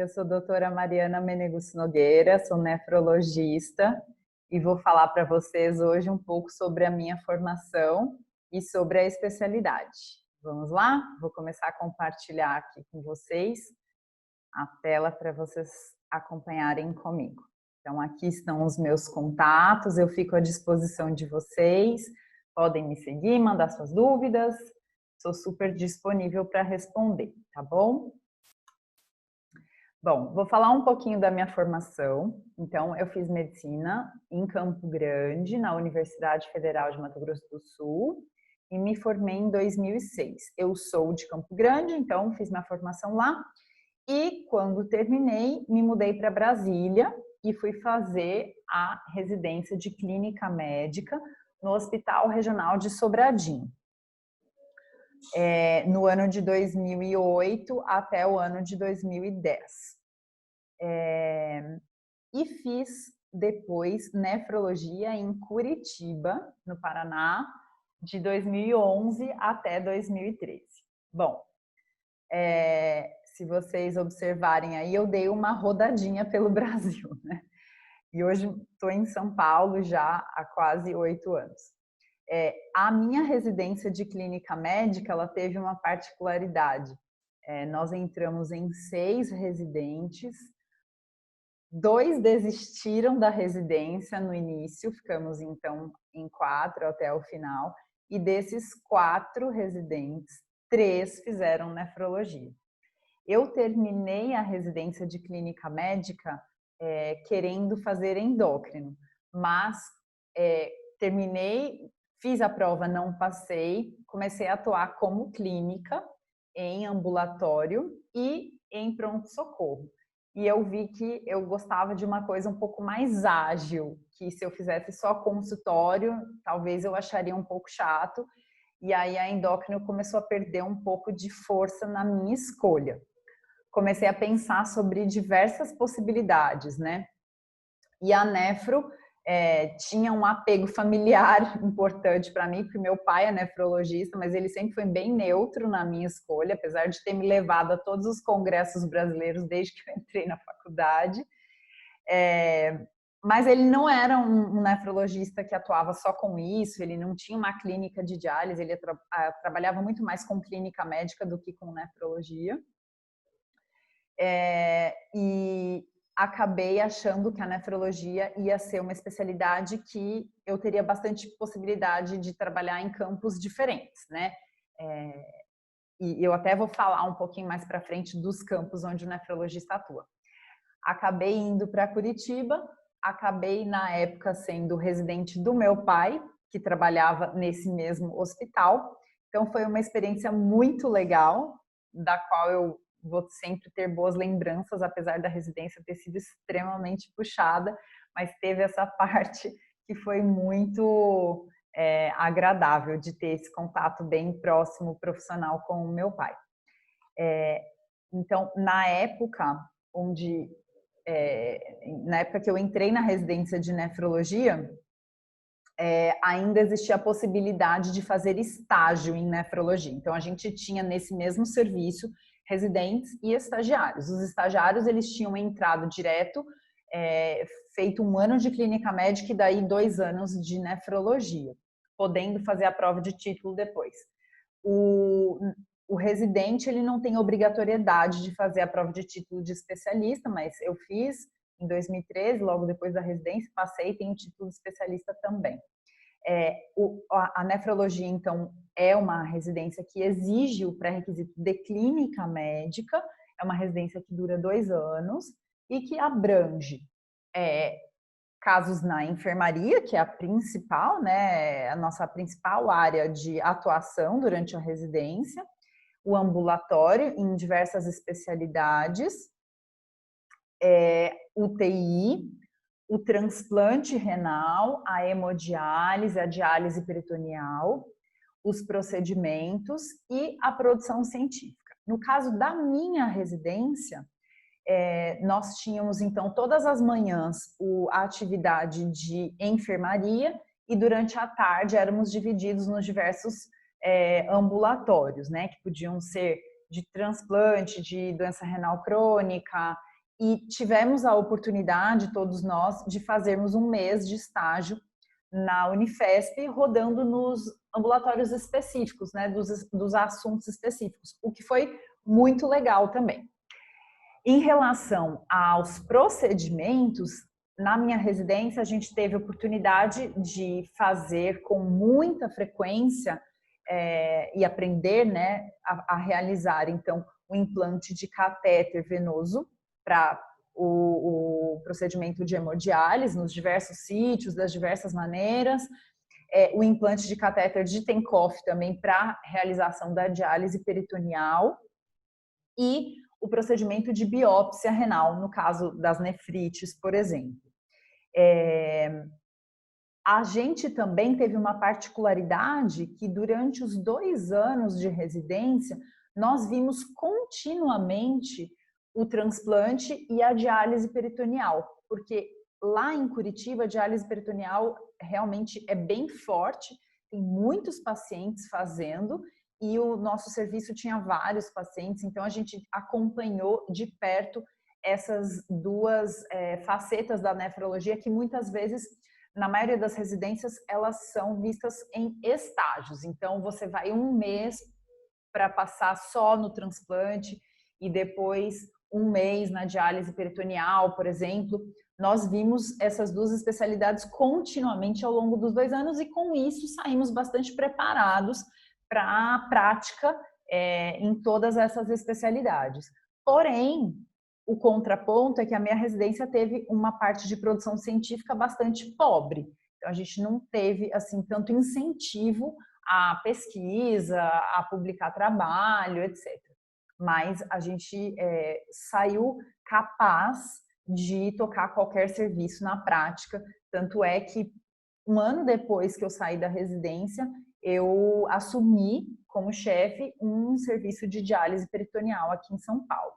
Eu sou a doutora Mariana Menegus Nogueira, sou nefrologista e vou falar para vocês hoje um pouco sobre a minha formação e sobre a especialidade. Vamos lá? Vou começar a compartilhar aqui com vocês a tela para vocês acompanharem comigo. Então, aqui estão os meus contatos, eu fico à disposição de vocês, podem me seguir, mandar suas dúvidas, sou super disponível para responder, tá bom? Bom, vou falar um pouquinho da minha formação. Então, eu fiz medicina em Campo Grande, na Universidade Federal de Mato Grosso do Sul, e me formei em 2006. Eu sou de Campo Grande, então fiz minha formação lá. E quando terminei, me mudei para Brasília e fui fazer a residência de clínica médica no Hospital Regional de Sobradinho. No ano de 2008 até o ano de 2010. E fiz depois nefrologia em Curitiba, no Paraná, de 2011 até 2013. Bom, se vocês observarem aí, eu dei uma rodadinha pelo Brasil, né? E hoje estou em São Paulo já há quase 8 anos. A minha residência de clínica médica, ela teve uma particularidade. Nós entramos em 6 residentes, 2 desistiram da residência no início, ficamos então em 4 até o final, e desses 4 residentes, 3 fizeram nefrologia. Eu terminei a residência de clínica médica querendo fazer endócrino, mas terminei, fiz a prova, não passei, comecei a atuar como clínica em ambulatório e em pronto-socorro. E eu vi que eu gostava de uma coisa um pouco mais ágil, que se eu fizesse só consultório, talvez eu acharia um pouco chato. E aí a endócrino começou a perder um pouco de força na minha escolha. Comecei a pensar sobre diversas possibilidades, né? E a nefro tinha um apego familiar importante para mim, porque meu pai é nefrologista, mas ele sempre foi bem neutro na minha escolha, apesar de ter me levado a todos os congressos brasileiros desde que eu entrei na faculdade. Mas ele não era um nefrologista que atuava só com isso, ele não tinha uma clínica de diálise, ele trabalhava muito mais com clínica médica do que com nefrologia. E acabei achando que a nefrologia ia ser uma especialidade que eu teria bastante possibilidade de trabalhar em campos diferentes, né? E eu até vou falar um pouquinho mais para frente dos campos onde o nefrologista atua. Acabei indo para Curitiba, acabei na época sendo residente do meu pai, que trabalhava nesse mesmo hospital. Então foi uma experiência muito legal, da qual eu vou sempre ter boas lembranças, apesar da residência ter sido extremamente puxada, mas teve essa parte que foi muito agradável de ter esse contato bem próximo, profissional com o meu pai. Então, na época que eu entrei na residência de nefrologia, ainda existia a possibilidade de fazer estágio em nefrologia. Então, a gente tinha nesse mesmo serviço residentes e estagiários. Os estagiários, eles tinham entrado direto, feito 1 ano de clínica médica e daí 2 anos de nefrologia, podendo fazer a prova de título depois. O residente, ele não tem obrigatoriedade de fazer a prova de título de especialista, mas eu fiz em 2013, logo depois da residência, passei e tenho título de especialista também. A nefrologia, então, é uma residência que exige o pré-requisito de clínica médica, é uma residência que dura 2 anos e que abrange casos na enfermaria, que é a principal, né, a nossa principal área de atuação durante a residência, o ambulatório em diversas especialidades, UTI, o transplante renal, a hemodiálise, a diálise peritoneal, os procedimentos e a produção científica. No caso da minha residência, nós tínhamos então todas as manhãs a atividade de enfermaria e durante a tarde éramos divididos nos diversos ambulatórios, né, que podiam ser de transplante, de doença renal crônica, e tivemos a oportunidade, todos nós, de fazermos um mês de estágio na Unifesp, rodando nos ambulatórios específicos, né, dos assuntos específicos, o que foi muito legal também. Em relação aos procedimentos, na minha residência, a gente teve a oportunidade de fazer com muita frequência e aprender, né, a realizar, então, o implante de catéter venoso para o procedimento de hemodiálise nos diversos sítios, das diversas maneiras, o implante de catéter de Tencoff também para realização da diálise peritoneal e o procedimento de biópsia renal, no caso das nefrites, por exemplo. A gente também teve uma particularidade que durante os 2 anos de residência, nós vimos continuamente o transplante e a diálise peritoneal, porque lá em Curitiba a diálise peritoneal realmente é bem forte, tem muitos pacientes fazendo e o nosso serviço tinha vários pacientes, então a gente acompanhou de perto essas duas facetas da nefrologia que muitas vezes, na maioria das residências, elas são vistas em estágios. Então, você vai um mês para passar só no transplante e depois um mês na diálise peritoneal, por exemplo. Nós vimos essas duas especialidades continuamente ao longo dos 2 anos e com isso saímos bastante preparados para a prática em todas essas especialidades. Porém, o contraponto é que a minha residência teve uma parte de produção científica bastante pobre. Então, a gente não teve assim tanto incentivo à pesquisa, a publicar trabalho, etc. Mas a gente saiu capaz de tocar qualquer serviço na prática. Tanto é que 1 ano depois que eu saí da residência, eu assumi como chefe um serviço de diálise peritoneal aqui em São Paulo.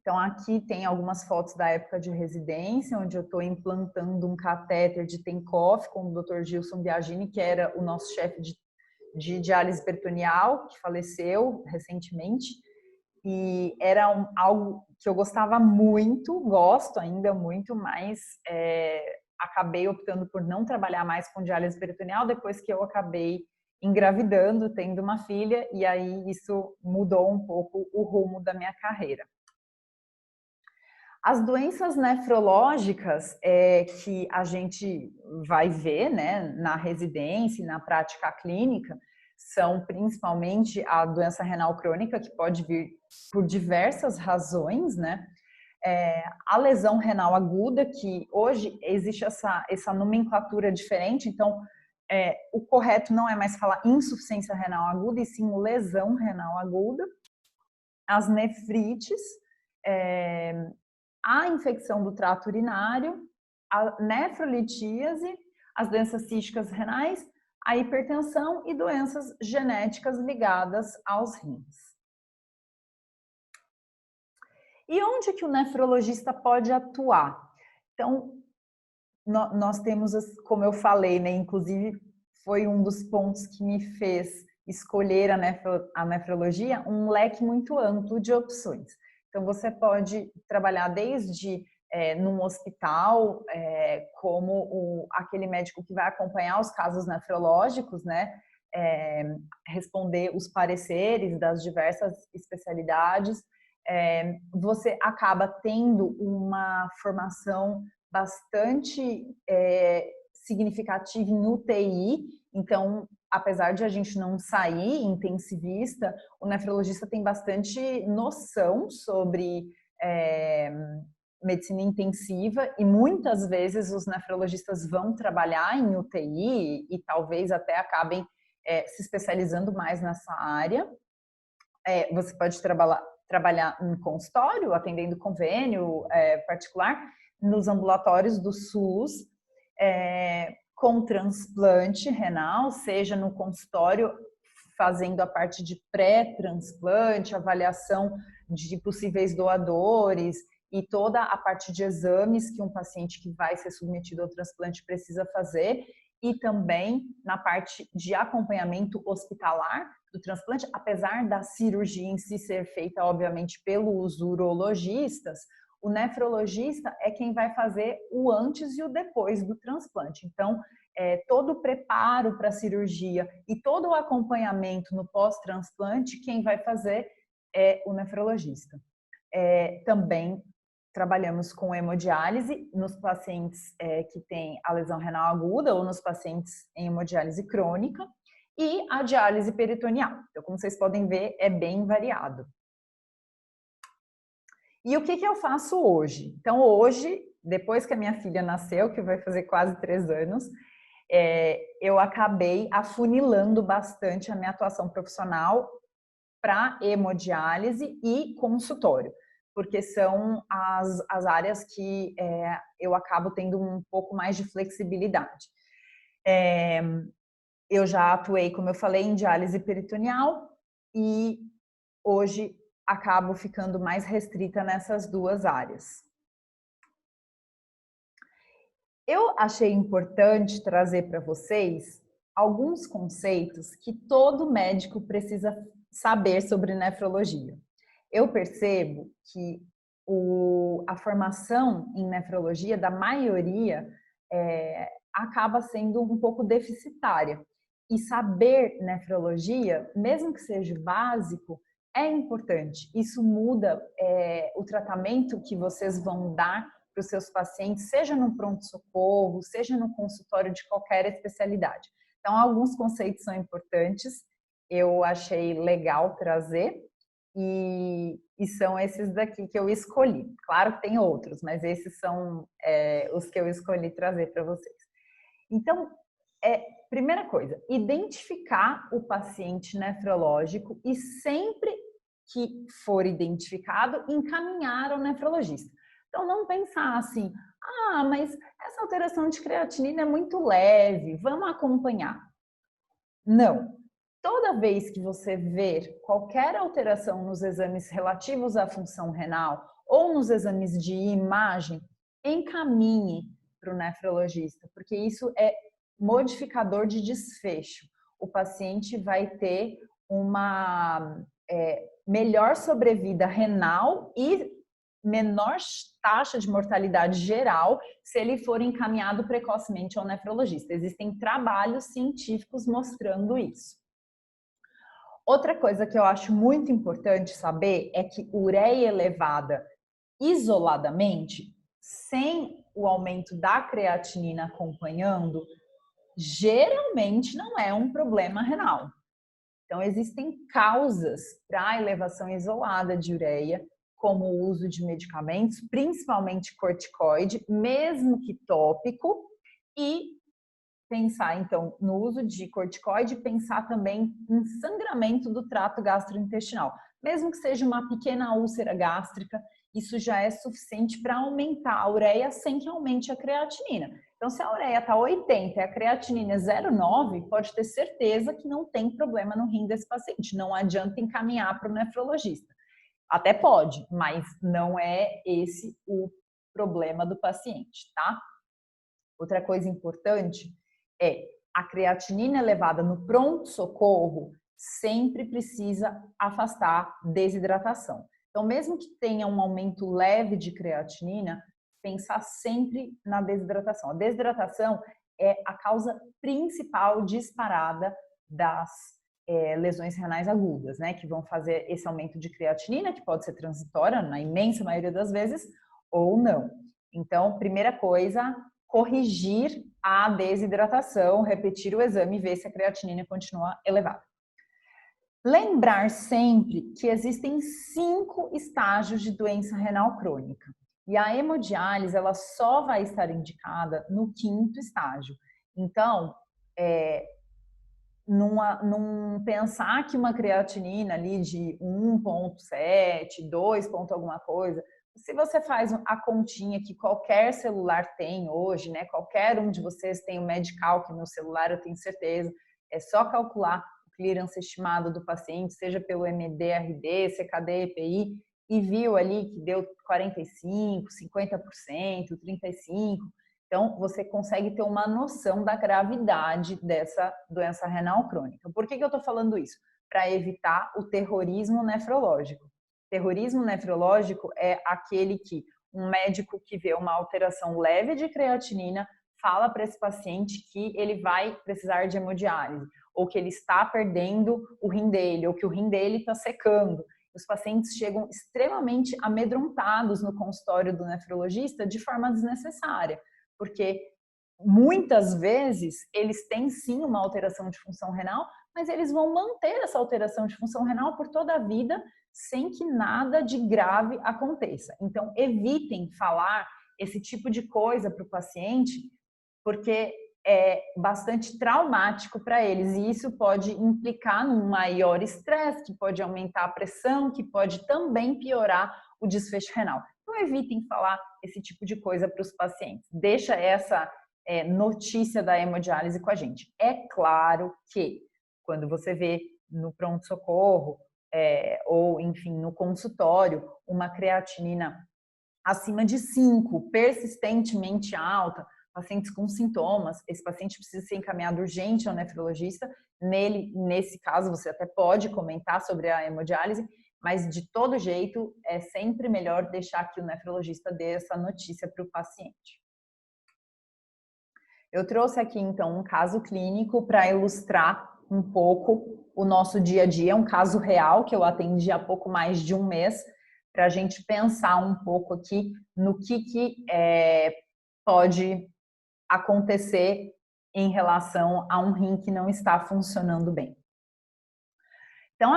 Então, aqui tem algumas fotos da época de residência, onde eu estou implantando um catéter de Tencoff com o Dr. Gilson Biagini, que era o nosso chefe de diálise peritoneal, que faleceu recentemente. E era algo que eu gostava muito, gosto ainda muito, mas acabei optando por não trabalhar mais com diálise peritoneal depois que eu acabei engravidando, tendo uma filha, e aí isso mudou um pouco o rumo da minha carreira. As doenças nefrológicas que a gente vai ver, né, na residência e na prática clínica são principalmente a doença renal crônica, que pode vir por diversas razões, né? A lesão renal aguda, que hoje existe essa nomenclatura diferente, então o correto não é mais falar insuficiência renal aguda, e sim lesão renal aguda. As nefrites, a infecção do trato urinário, a nefrolitíase, as doenças císticas renais, a hipertensão e doenças genéticas ligadas aos rins. E onde que o nefrologista pode atuar? Então, nós temos, como eu falei, né, inclusive foi um dos pontos que me fez escolher a nefrologia, um leque muito amplo de opções. Então, você pode trabalhar desde num hospital, como aquele médico que vai acompanhar os casos nefrológicos, né? Responder os pareceres das diversas especialidades. Você acaba tendo uma formação bastante significativa em UTI, então, apesar de a gente não sair intensivista, o nefrologista tem bastante noção sobre medicina intensiva e muitas vezes os nefrologistas vão trabalhar em UTI e talvez até acabem se especializando mais nessa área. Você pode trabalhar em consultório, atendendo convênio particular, nos ambulatórios do SUS, com transplante renal, seja no consultório, fazendo a parte de pré-transplante, avaliação de possíveis doadores e toda a parte de exames que um paciente que vai ser submetido ao transplante precisa fazer, e também na parte de acompanhamento hospitalar do transplante, apesar da cirurgia em si ser feita, obviamente, pelos urologistas, o nefrologista é quem vai fazer o antes e o depois do transplante. Então, todo o preparo para a cirurgia e todo o acompanhamento no pós-transplante, quem vai fazer é o nefrologista. Também trabalhamos com hemodiálise nos pacientes que têm a lesão renal aguda ou nos pacientes em hemodiálise crônica e a diálise peritoneal. Então, como vocês podem ver, é bem variado. E o que eu faço hoje? Então, hoje, depois que a minha filha nasceu, que vai fazer quase 3 anos, eu acabei afunilando bastante a minha atuação profissional para hemodiálise e consultório, porque são as áreas que eu acabo tendo um pouco mais de flexibilidade. Eu já atuei, como eu falei, em diálise peritoneal e hoje acabo ficando mais restrita nessas 2 áreas. Eu achei importante trazer para vocês alguns conceitos que todo médico precisa saber sobre nefrologia. Eu percebo que a formação em nefrologia da maioria acaba sendo um pouco deficitária. E saber nefrologia, mesmo que seja básico, é importante. Isso muda o tratamento que vocês vão dar para os seus pacientes, seja no pronto-socorro, seja no consultório de qualquer especialidade. Então, alguns conceitos são importantes, eu achei legal trazer, e são esses daqui que eu escolhi. Claro que tem outros, mas esses são os que eu escolhi trazer para vocês. Então, primeira coisa, identificar o paciente nefrológico e sempre que for identificado, encaminhar ao nefrologista. Então, não pensar assim, mas essa alteração de creatinina é muito leve, vamos acompanhar. Não. Toda vez que você ver qualquer alteração nos exames relativos à função renal ou nos exames de imagem, encaminhe para o nefrologista, porque isso é modificador de desfecho. O paciente vai ter uma melhor sobrevida renal e menor taxa de mortalidade geral se ele for encaminhado precocemente ao nefrologista. Existem trabalhos científicos mostrando isso. Outra coisa que eu acho muito importante saber é que ureia elevada isoladamente, sem o aumento da creatinina acompanhando, geralmente não é um problema renal. Então, existem causas para a elevação isolada de ureia, como o uso de medicamentos, principalmente corticoide, mesmo que tópico, e pensar, então, no uso de corticoide, pensar também em sangramento do trato gastrointestinal. Mesmo que seja uma pequena úlcera gástrica, isso já é suficiente para aumentar a ureia sem que aumente a creatinina. Então, se a ureia está 80 e a creatinina é 0,9, pode ter certeza que não tem problema no rim desse paciente. Não adianta encaminhar para o nefrologista. Até pode, mas não é esse o problema do paciente, tá? Outra coisa importante é a creatinina elevada no pronto-socorro sempre precisa afastar desidratação. Então, mesmo que tenha um aumento leve de creatinina, pensar sempre na desidratação. A desidratação é a causa principal disparada das lesões renais agudas, né? Que vão fazer esse aumento de creatinina, que pode ser transitória, na imensa maioria das vezes, ou não. Então, primeira coisa, corrigir a desidratação, repetir o exame e ver se a creatinina continua elevada. Lembrar sempre que existem 5 estágios de doença renal crônica. E a hemodiálise, ela só vai estar indicada no 5º estágio. Então, não pensar que uma creatinina ali de 1,7, 2 ponto alguma coisa, se você faz a continha que qualquer celular tem hoje, né? Qualquer um de vocês tem o Medical, que no celular eu tenho certeza, é só calcular o clearance estimado do paciente, seja pelo MDRD, CKD, EPI, e viu ali que deu 45%, 50%, 35%. Então, você consegue ter uma noção da gravidade dessa doença renal crônica. Por que eu estou falando isso? Para evitar o terrorismo nefrológico. Terrorismo nefrológico é aquele que um médico que vê uma alteração leve de creatinina fala para esse paciente que ele vai precisar de hemodiálise, ou que ele está perdendo o rim dele, ou que o rim dele está secando. Os pacientes chegam extremamente amedrontados no consultório do nefrologista de forma desnecessária, porque muitas vezes eles têm sim uma alteração de função renal, mas eles vão manter essa alteração de função renal por toda a vida sem que nada de grave aconteça. Então, evitem falar esse tipo de coisa para o paciente, porque é bastante traumático para eles e isso pode implicar num maior estresse, que pode aumentar a pressão, que pode também piorar o desfecho renal. Então, evitem falar esse tipo de coisa para os pacientes. Deixa essa notícia da hemodiálise com a gente. É claro que quando você vê no pronto-socorro ou, enfim, no consultório, uma creatinina acima de 5, persistentemente alta, pacientes com sintomas, esse paciente precisa ser encaminhado urgente ao nefrologista. Nesse caso, você até pode comentar sobre a hemodiálise, mas de todo jeito é sempre melhor deixar que o nefrologista dê essa notícia para o paciente. Eu trouxe aqui então um caso clínico para ilustrar um pouco o nosso dia a dia, um caso real que eu atendi há pouco mais de um mês, para a gente pensar um pouco aqui no que pode acontecer em relação a um rim que não está funcionando bem. Então,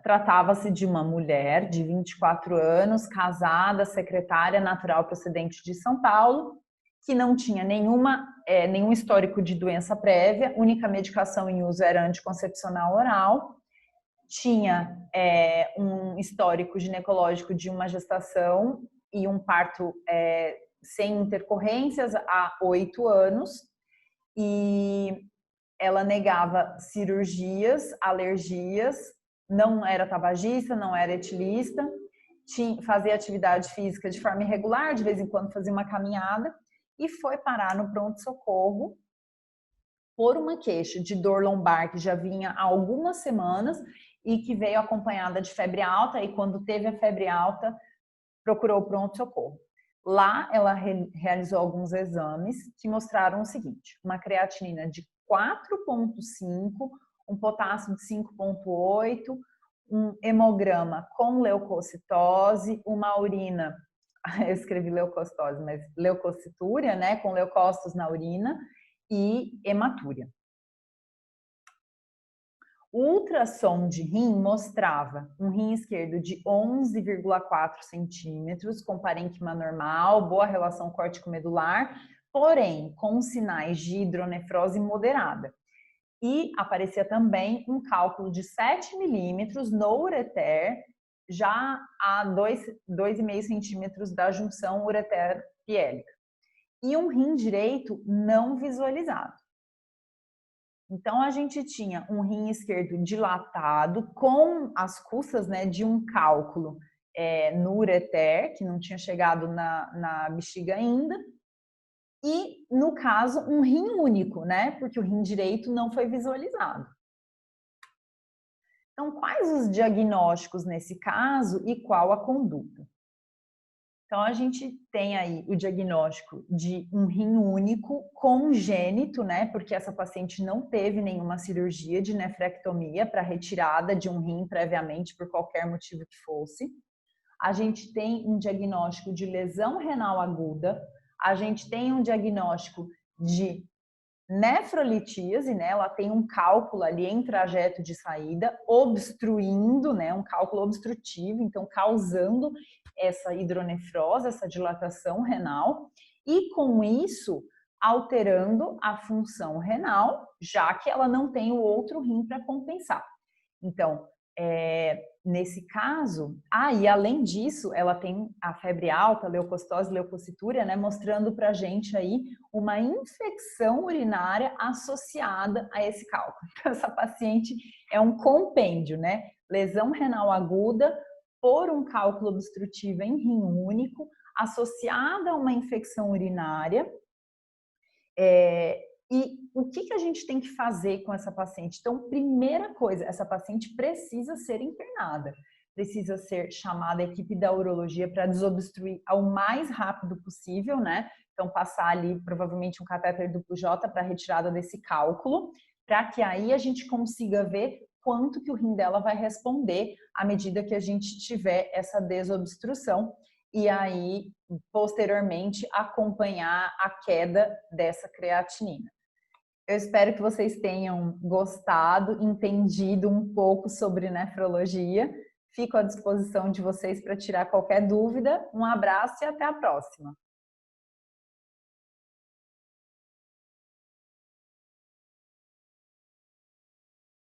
tratava-se de uma mulher de 24 anos, casada, secretária natural procedente de São Paulo, que não tinha nenhum histórico de doença prévia, única medicação em uso era anticoncepcional oral, tinha um histórico ginecológico de uma gestação e um parto sem intercorrências há 8 anos, e ela negava cirurgias, alergias, não era tabagista, não era etilista, fazia atividade física de forma irregular, de vez em quando fazia uma caminhada, e foi parar no pronto-socorro por uma queixa de dor lombar que já vinha há algumas semanas e que veio acompanhada de febre alta, e quando teve a febre alta, procurou o pronto-socorro. Lá, ela realizou alguns exames que mostraram o seguinte: uma creatinina de 4,5, um potássio de 5,8, um hemograma com leucocitose, uma urina, eu escrevi leucocitose, mas leucocitúria, né, com leucócitos na urina, e hematúria. O ultrassom de rim mostrava um rim esquerdo de 11,4 centímetros, com parênquima normal, boa relação córtico-medular, porém com sinais de hidronefrose moderada. E aparecia também um cálculo de 7 milímetros no ureter, já a 2,5 centímetros da junção ureter-piélica. E um rim direito não visualizado. Então, a gente tinha um rim esquerdo dilatado com as custas, né, de um cálculo no ureter, que não tinha chegado na bexiga ainda, e, no caso, um rim único, né, porque o rim direito não foi visualizado. Então, quais os diagnósticos nesse caso e qual a conduta? Então, a gente tem aí o diagnóstico de um rim único congênito, né? Porque essa paciente não teve nenhuma cirurgia de nefrectomia para retirada de um rim previamente, por qualquer motivo que fosse. A gente tem um diagnóstico de lesão renal aguda. A gente tem um diagnóstico de nefrolitíase, né? Ela tem um cálculo ali em trajeto de saída, obstruindo, né? Um cálculo obstrutivo, então causando essa hidronefrose, essa dilatação renal, e com isso alterando a função renal, já que ela não tem o outro rim para compensar. Então, nesse caso, e além disso, ela tem a febre alta, leucocitose, leucocitúria, né, mostrando para a gente aí uma infecção urinária associada a esse cálculo. Então, essa paciente é um compêndio, né? Lesão renal aguda por um cálculo obstrutivo em rim único, associada a uma infecção urinária, E o que a gente tem que fazer com essa paciente? Então, primeira coisa, essa paciente precisa ser internada, precisa ser chamada a equipe da urologia para desobstruir ao mais rápido possível, né? Então, passar ali provavelmente um catéter duplo J para retirada desse cálculo, para que aí a gente consiga ver quanto que o rim dela vai responder à medida que a gente tiver essa desobstrução e aí, posteriormente, acompanhar a queda dessa creatinina. Eu espero que vocês tenham gostado, entendido um pouco sobre nefrologia. Fico à disposição de vocês para tirar qualquer dúvida. Um abraço e até a próxima.